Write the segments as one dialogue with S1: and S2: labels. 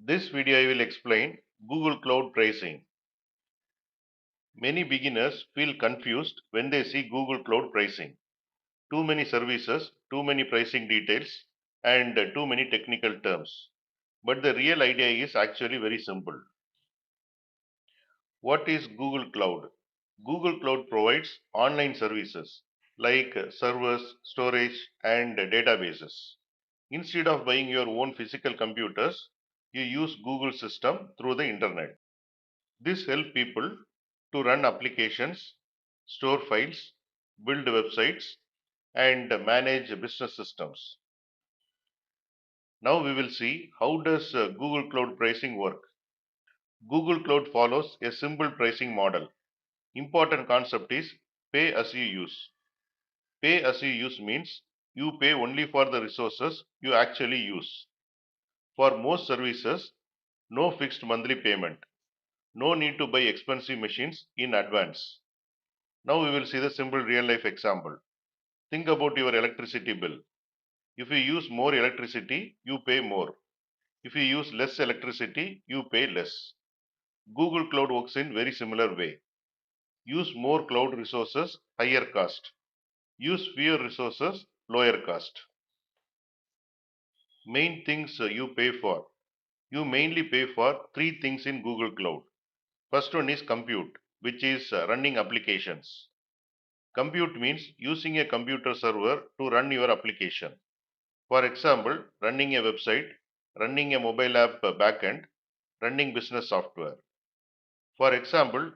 S1: This video I will explain Google Cloud pricing. Many beginners feel confused when they see Google Cloud pricing. Too many services, too many pricing details, and too many technical terms. But the real idea is actually very simple. What is Google Cloud? Google Cloud provides online services like servers, storage, and databases. Instead of buying your own physical computers, you use Google system through the internet. This helps people to run applications, store files, build websites, and manage business systems. Now we will see how does Google Cloud pricing work. Google Cloud follows a simple pricing model. Important concept is pay as you use. Pay as you use means you pay only for the resources you actually use. For most services, no fixed monthly payment. No need to buy expensive machines in advance. Now we will see the simple real life example. Think about your electricity bill. If you use more electricity, you pay more. If you use less electricity, you pay less. Google Cloud works in very similar way. Use more cloud resources, higher cost. Use fewer resources, lower cost. Main things you pay for. You mainly pay for three things in Google Cloud. First one is compute, which is running applications. Compute means using a computer server to run your application. For example, running a website, running a mobile app backend, running business software. For example,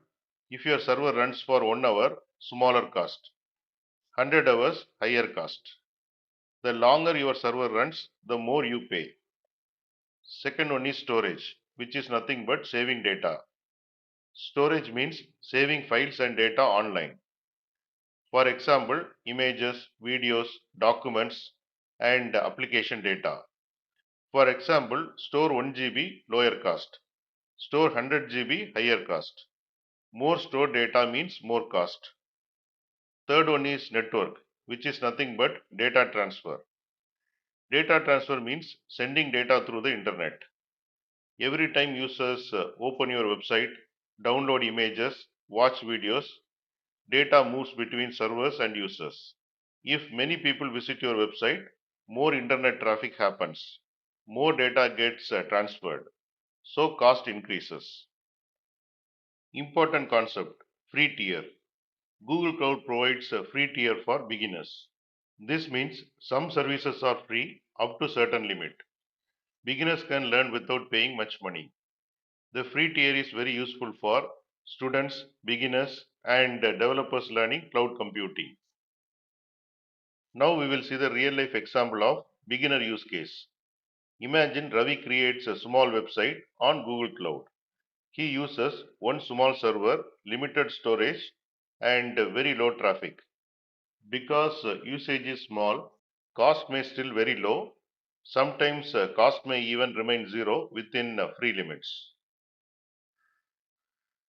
S1: if your server runs for 1 hour, smaller cost. 100 hours, higher cost. The longer your server runs, the more you pay. Second one is storage, which is nothing but saving data. Storage means saving files and data online. For example, images, videos, documents, and application data. For example, store 1 GB lower cost. Store 100 GB higher cost. More stored data means more cost. Third one is network, which is nothing but data transfer. Data transfer means sending data through the internet. Every time users open your website, download images, watch videos, data moves between servers and users. If many people visit your website, more internet traffic happens. More data gets transferred. So cost increases. Important concept, free tier. Google Cloud provides a free tier for beginners. This means some services are free up to certain limit. Beginners can learn without paying much money. The free tier is very useful for students, beginners, and developers learning cloud computing. Now we will see the real life example of beginner use case. Imagine Ravi creates a small website on Google Cloud. He uses one small server, limited storage, and very low traffic. Because usage is small, cost may still very low. Sometimes cost may even remain zero within free limits.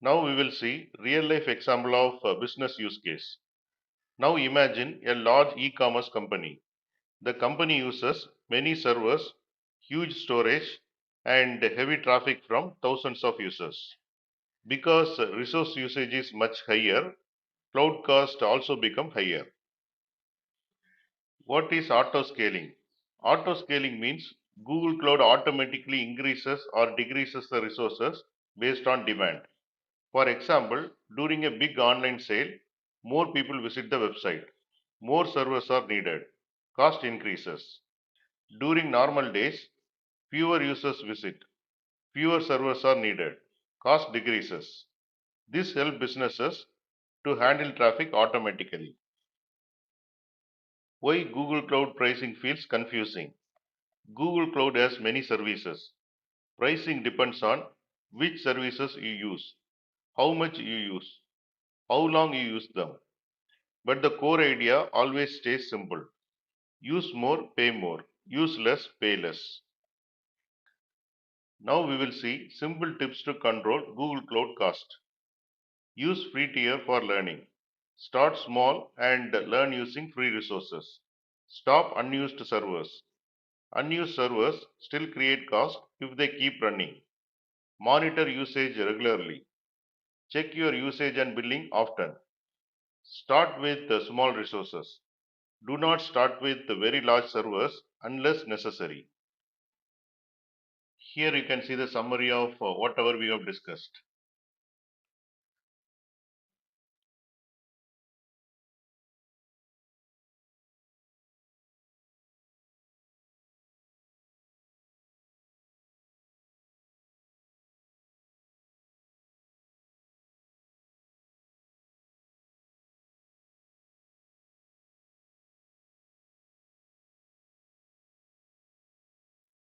S1: Now we will see real life example of business use case. Now imagine a large e-commerce company. The company uses many servers, huge storage, and heavy traffic from thousands of users. Because resource usage is much higher, cloud cost also become higher. What is auto scaling? Auto scaling means Google Cloud automatically increases or decreases the resources based on demand. For example, during a big online sale, more people visit the website. More servers are needed. Cost increases. During normal days, fewer users visit. Fewer servers are needed. Cost decreases. This helps businesses to handle traffic automatically. Why Google Cloud pricing feels confusing? Google Cloud has many services. Pricing depends on which services you use, how much you use, how long you use them. But the core idea always stays simple. Use more, pay more. Use less, pay less. Now we will see simple tips to control Google Cloud cost. Use free tier for learning. Start small and learn using free resources. Stop unused servers. Unused servers still create cost if they keep running. Monitor usage regularly. Check your usage and billing often. Start with small resources. Do not start with very large servers unless necessary. Here you can see the summary of whatever we have discussed.